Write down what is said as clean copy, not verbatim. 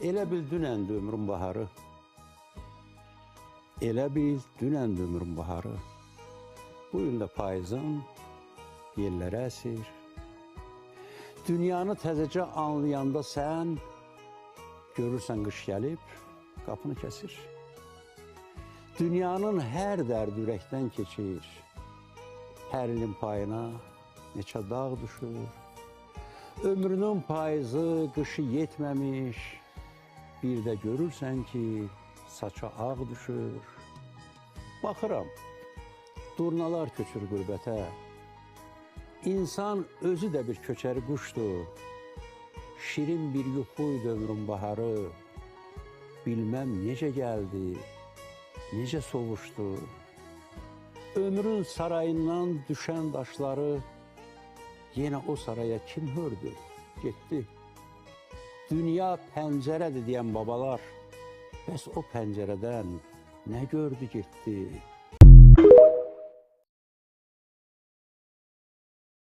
Elə bil dünəndi ömrün baharı. Elə bil dünəndi ömrün baharı. Bu gün də payızın yellərə əsir. Dünyanı təzəcə anlayanda sən görürsən qış gəlib, qapını kəsir. Dünyanın hər dərdi ürəkdən keçir. Hər ilin payına neçə dağ düşür. Ömrünün payızı qışı yetməmiş. Bir də görürsən ki, saça ağ düşür. Baxıram, durnalar köçür qürbətə. İnsan özü də bir köçəri quşdur. Şirin bir yuxuydu ömrün baharı. Bilməm necə gəldi, necə sovuşdu. Ömrün sarayından düşən daşları yenə o saraya kim hördü, getdi. Dünya pəncərədir deyən babalar, bəs o pəncərədən nə gördü, getdi.